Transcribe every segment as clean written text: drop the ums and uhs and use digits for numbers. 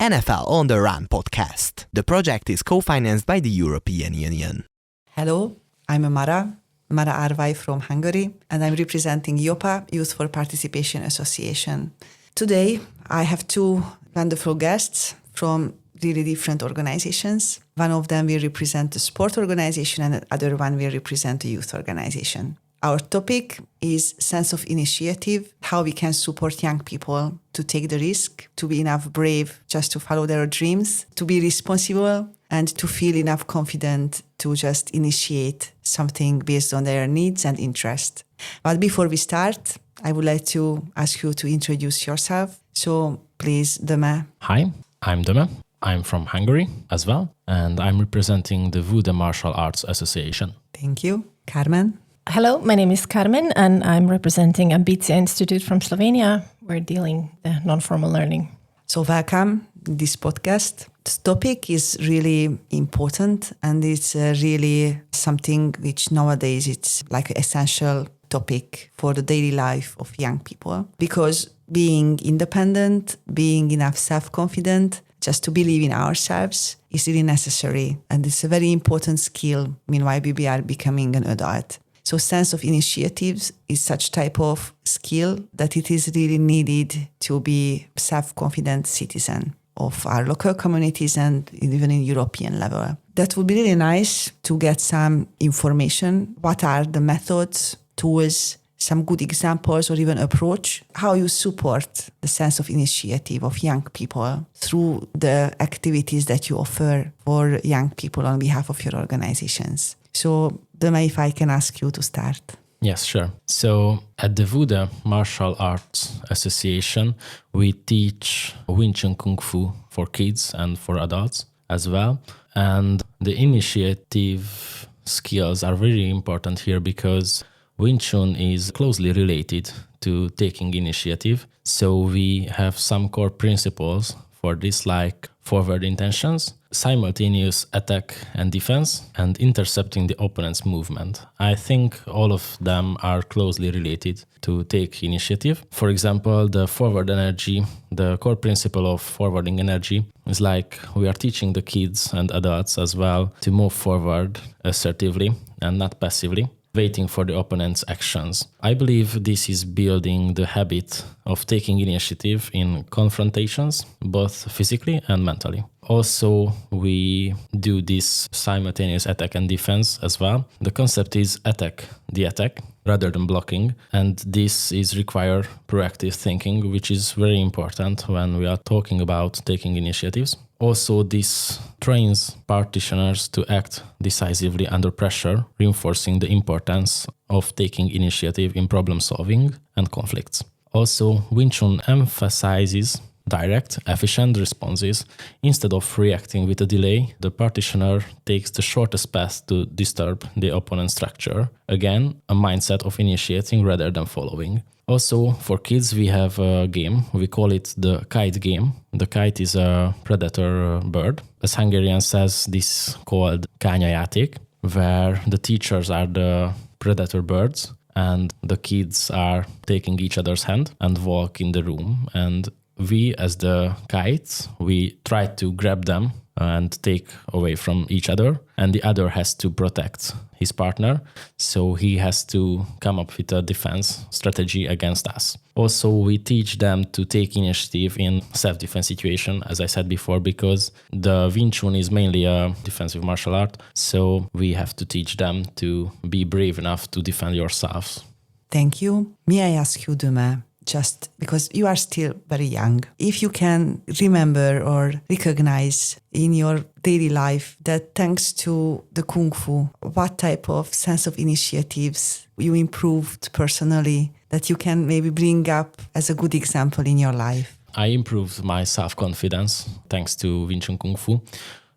NFL on the Run podcast. The project is co-financed by the European Union. Hello, I'm Mara Arvai from Hungary, and I'm representing JOPA, Youth for Participation Association. Today, I have two wonderful guests from really different organizations. One of them will represent the sport organization and the other one will represent the youth organization. Our topic is sense of initiative, how we can support young people to take the risk, to be enough brave just to follow their dreams, to be responsible, and to feel enough confident to just initiate something based on their needs and interest. But before we start, I would like to ask you to introduce yourself. So please, Döme. Hi, I'm Döme. I'm from Hungary as well, and I'm representing the Vude Martial Arts Association. Thank you. Carmen. Hello, my name is Carmen, and I'm representing Ambitia Institute from Slovenia. We're dealing the non-formal learning. So welcome to this podcast. The topic is really important, and it's really something which nowadays it's like an essential topic for the daily life of young people, because being independent, being enough self-confident, just to believe in ourselves is really necessary, and it's a very important skill meanwhile we are becoming an adult. So sense of initiatives is such type of skill that it is really needed to be self-confident citizen of our local communities and even in European level. That would be really nice to get some information. What are the methods, tools, some good examples or even approach, how you support the sense of initiative of young people through the activities that you offer for young people on behalf of your organizations. So, Döme, if I can ask you to start. Yes, sure. So at the Vude Martial Arts Association, we teach Wing Chun Kung Fu for kids and for adults as well. And the initiative skills are very important here because Wing Chun is closely related to taking initiative. So we have some core principles for this, like forward intentions, simultaneous attack and defense, and intercepting the opponent's movement. I think all of them are closely related to take initiative. For example, the forward energy, the core principle of forwarding energy is like we are teaching the kids and adults as well to move forward assertively and not passively, waiting for the opponent's actions. I believe this is building the habit of taking initiative in confrontations, both physically and mentally. Also, we do this simultaneous attack and defense as well. The concept is attack the attack rather than blocking, and this is require proactive thinking, which is very important when we are talking about taking initiatives. Also, this trains practitioners to act decisively under pressure, reinforcing the importance of taking initiative in problem solving and conflicts. Also, Wing Chun emphasizes direct, efficient responses. Instead of reacting with a delay, the practitioner takes the shortest path to disturb the opponent's structure. Again, a mindset of initiating rather than following. Also, for kids, we have a game. We call it the kite game. The kite is a predator bird. As Hungarian says, this is called kányajáték, where the teachers are the predator birds and the kids are taking each other's hand and walk in the room. And we, as the kites, we try to grab them and take away from each other, and the other has to protect his partner, so he has to come up with a defense strategy against us. Also, we teach them to take initiative in self-defense situation, as I said before, because the Wing Chun is mainly a defensive martial art, so we have to teach them to be brave enough to defend yourselves. Thank you. May I ask you, Döme, just because you are still very young, if you can remember or recognize in your daily life that thanks to the Kung Fu, what type of sense of initiatives you improved personally that you can maybe bring up as a good example in your life? I improved my self-confidence thanks to Wing Chun Kung Fu.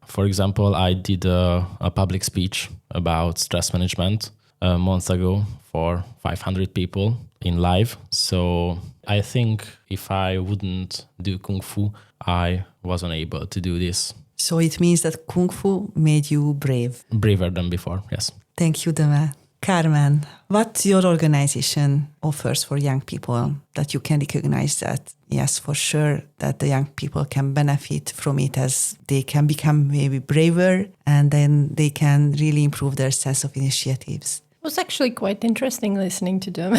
For example, I did a public speech about stress management a month ago for 500 people in live. So I think if I wouldn't do Kung Fu, I wasn't able to do this. So it means that Kung Fu made you brave. Braver than before, yes. Thank you, Döme. Carmen, what your organization offers for young people that you can recognize that, yes, for sure, that the young people can benefit from it as they can become maybe braver and then they can really improve their sense of initiatives? It was actually quite interesting listening to them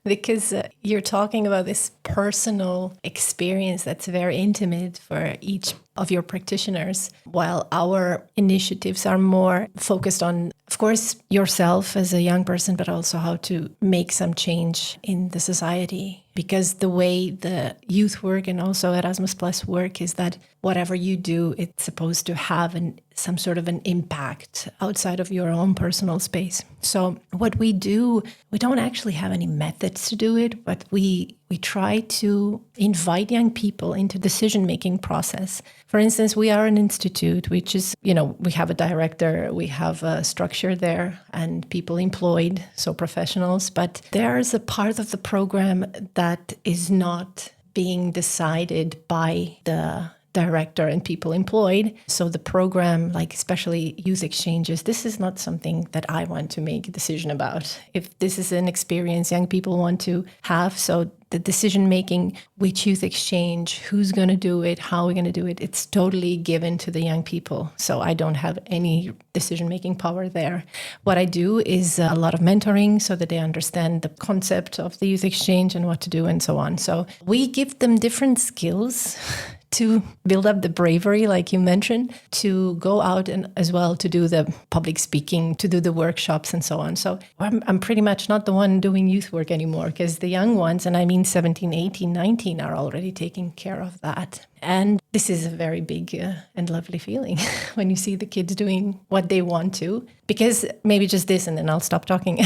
because you're talking about this personal experience that's very intimate for each of your practitioners, while our initiatives are more focused on, of course, yourself as a young person, but also how to make some change in the society. Because the way the youth work and also Erasmus Plus work is that whatever you do, it's supposed to have some sort of an impact outside of your own personal space. So what we do, we don't actually have any methods to do it, but we try to invite young people into decision-making process. For instance, we are an institute, which is, we have a director, we have a structure there and people employed, so professionals, but there's a part of the program that is not being decided by the director and people employed. So the program, like especially youth exchanges, this is not something that I want to make a decision about. If this is an experience young people want to have, so the decision making, which youth exchange, who's going to do it, how we're going to do it, it's totally given to the young people. So I don't have any decision making power there. What I do is a lot of mentoring so that they understand the concept of the youth exchange and what to do and so on. So we give them different skills to build up the bravery, like you mentioned, to go out and as well to do the public speaking, to do the workshops and so on. So I'm pretty much not the one doing youth work anymore because the young ones, and I mean 17, 18, 19, are already taking care of that. And this is a very big and lovely feeling when you see the kids doing what they want to. Because maybe just this, and then I'll stop talking,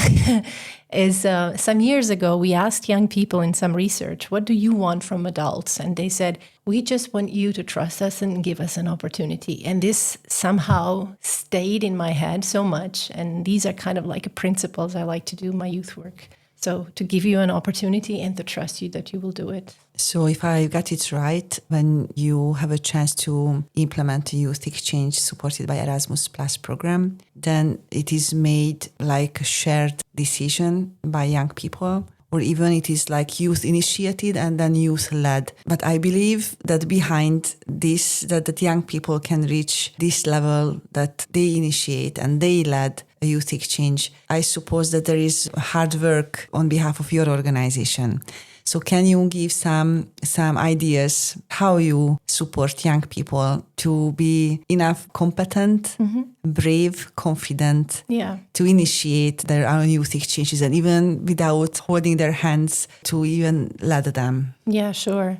is some years ago, we asked young people in some research, what do you want from adults? And they said, we just want you to trust us and give us an opportunity. And this somehow stayed in my head so much. And these are kind of like principles I like to do my youth work. So to give you an opportunity and to trust you that you will do it. So if I got it right, when you have a chance to implement a youth exchange supported by Erasmus Plus program, then it is made like a shared decision by young people, or even it is like youth initiated and then youth led. But I believe that behind this, that young people can reach this level that they initiate and they led a youth exchange. I suppose that there is hard work on behalf of your organization. So can you give some ideas how you support young people to be enough competent, brave, confident to initiate their own youth exchanges and even without holding their hands to even lead them? Yeah, sure.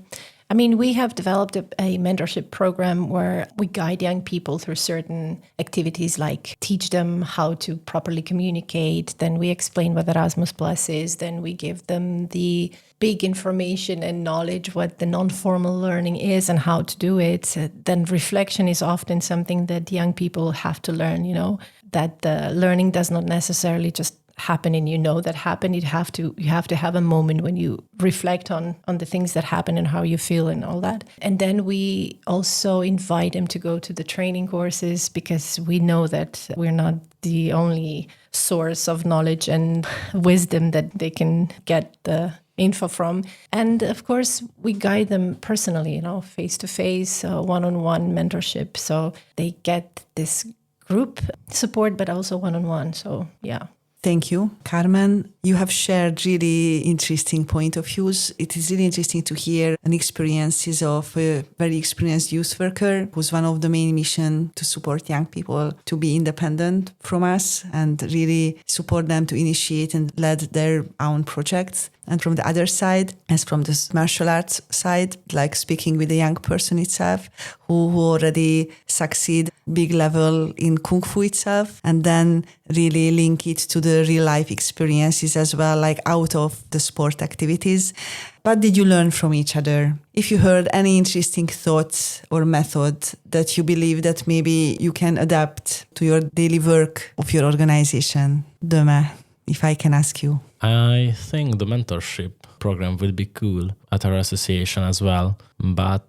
I mean, we have developed a mentorship program where we guide young people through certain activities, like teach them how to properly communicate. Then we explain what Erasmus Plus is. Then we give them the big information and knowledge, what the non-formal learning is and how to do it. Then reflection is often something that young people have to learn, that the learning does not necessarily just happen and that happened. You have to have a moment when you reflect on the things that happen and how you feel and all that. And then we also invite them to go to the training courses because we know that we're not the only source of knowledge and wisdom that they can get the info from. And of course, we guide them personally, face-to-face, one-on-one mentorship. So they get this group support, but also one-on-one. So, yeah. Thank you, Carmen. You have shared really interesting point of views. It is really interesting to hear an experiences of a very experienced youth worker who's one of the main mission to support young people to be independent from us and really support them to initiate and lead their own projects. And from the other side, as from the martial arts side, like speaking with the young person itself, who already succeed big level in Kung Fu itself, and then really link it to the real life experiences as well, like out of the sport activities. What did you learn from each other? If you heard any interesting thoughts or method that you believe that maybe you can adapt to your daily work of your organization, Döme, if I can ask you. I think the mentorship program will be cool at our association as well, but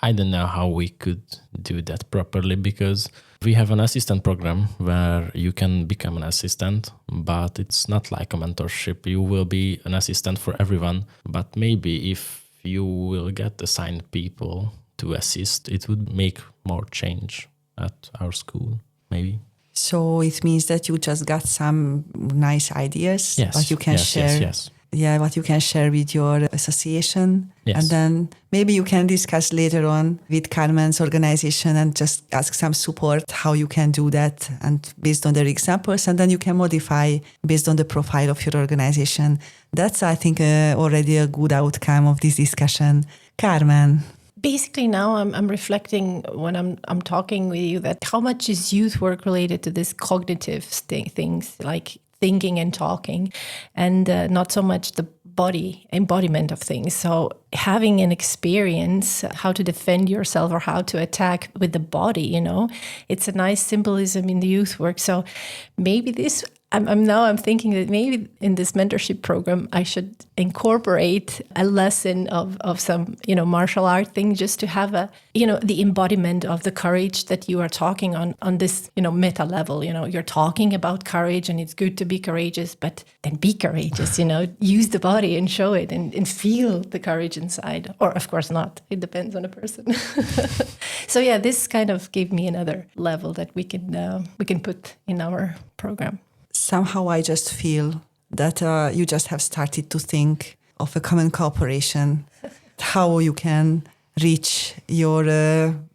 I don't know how we could do that properly, because we have an assistant program where you can become an assistant, but it's not like a mentorship. You will be an assistant for everyone, but maybe if you will get assigned people to assist, it would make more change at our school, maybe. So it means that you just got some nice ideas, Yes. what you can share. Yes. Yeah, what you can share with your association. Yes. And then maybe you can discuss later on with Carmen's organization and just ask some support how you can do that, and based on their examples, and then you can modify based on the profile of your organization. That's, I think, already a good outcome of this discussion. Carmen. Basically, now I'm reflecting when I'm talking with you that how much is youth work related to this cognitive things like thinking and talking, and not so much the body embodiment of things. So having an experience how to defend yourself or how to attack with the body, it's a nice symbolism in the youth work. So maybe this. I'm thinking that maybe in this mentorship program I should incorporate a lesson of some martial art thing, just to have the embodiment of the courage that you are talking on this meta level. You're talking about courage, and it's good to be courageous, but then be courageous. Use the body and show it and feel the courage inside, or of course not. It depends on the person. So yeah, this kind of gave me another level that we can put in our program. Somehow I just feel that you just have started to think of a common cooperation, how you can reach your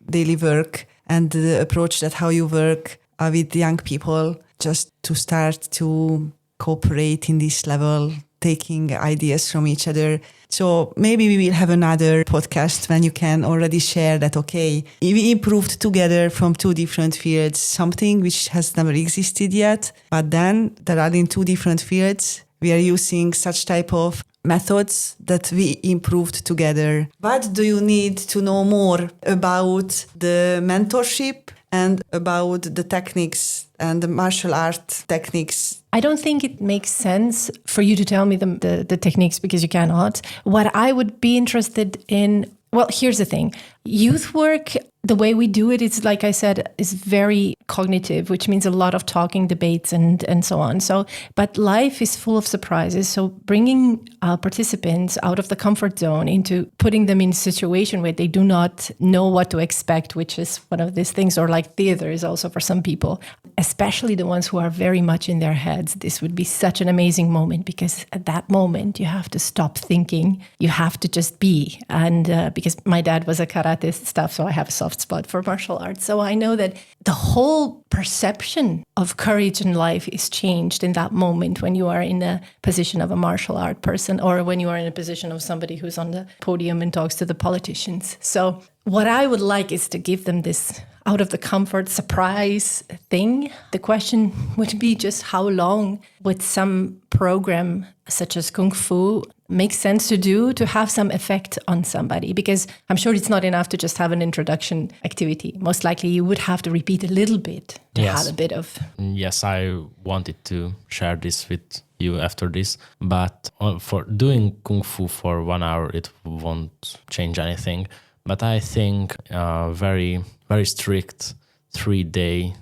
daily work, and the approach that how you work with young people, just to start to cooperate in this level, taking ideas from each other. So maybe we will have another podcast when you can already share that, okay, we improved together from two different fields, something which has never existed yet, but then there are in two different fields. We are using such type of methods that we improved together. What do you need to know more about the mentorship and about the techniques and the martial art techniques? I don't think it makes sense for you to tell me the techniques, because you cannot. What I would be interested in, well, here's the thing. Youth work, the way we do it, it's like I said, is very cognitive, which means a lot of talking, debates, and so on. So, but life is full of surprises. So bringing participants out of the comfort zone into putting them in a situation where they do not know what to expect, which is one of these things, or like theater is also for some people, especially the ones who are very much in their heads. This would be such an amazing moment, because at that moment you have to stop thinking. You have to just be. And because my dad was a karate stuff, so I have a soft spot for martial arts. So I know that the whole perception of courage in life is changed in that moment when you are in a position of a martial art person, or when you are in a position of somebody who's on the podium and talks to the politicians. So what I would like is to give them this out of the comfort surprise thing. The question would be just how long would some program such as Kung Fu make sense to do to have some effect on somebody? Because I'm sure it's not enough to just have an introduction activity. Most likely you would have to repeat a little bit to have a bit of... Yes, I wanted to share this with you after this, but for doing Kung Fu for 1 hour, it won't change anything. But I think very, very strict 3-day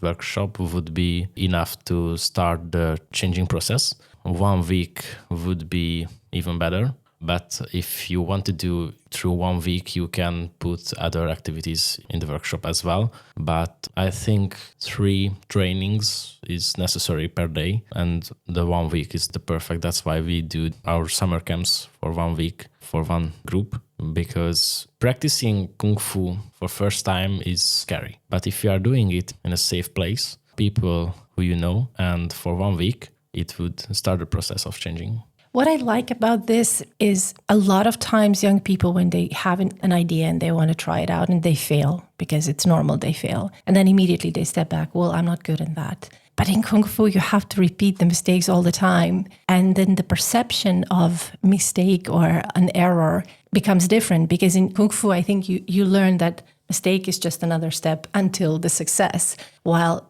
workshop would be enough to start the changing process. 1 week would be even better. But if you want to do through 1 week, you can put other activities in the workshop as well. But I think 3 trainings is necessary per day, and the 1 week is the perfect. That's why we do our summer camps for 1 week for one group, because practicing Kung Fu for first time is scary. But if you are doing it in a safe place, people who you know, and for 1 week, it would start the process of changing. What I like about this is a lot of times young people, when they have an idea and they want to try it out and they fail, because it's normal, they fail. And then immediately they step back, well, I'm not good in that. But in Kung Fu, you have to repeat the mistakes all the time. And then the perception of mistake or an error becomes different, because in Kung Fu, I think you learn that mistake is just another step until the success.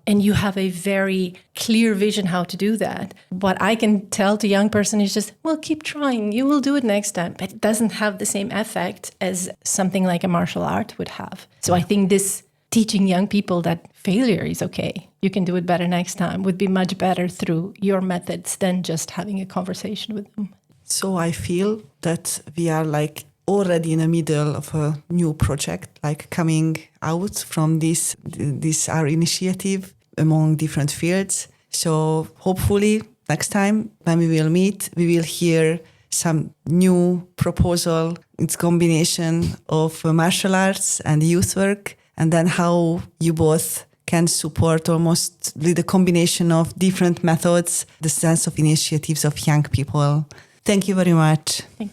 And you have a very clear vision how to do that. What I can tell to young person is just, well, keep trying. You will do it next time. But it doesn't have the same effect as something like a martial art would have. So I think this teaching young people that failure is okay, you can do it better next time, would be much better through your methods than just having a conversation with them. So I feel that we are like already in the middle of a new project, like coming out from this our initiative among different fields. So hopefully next time when we will meet, we will hear some new proposal. It's combination of martial arts and youth work, and then how you both can support almost the combination of different methods, the sense of initiatives of young people. Thank you very much. Thank you.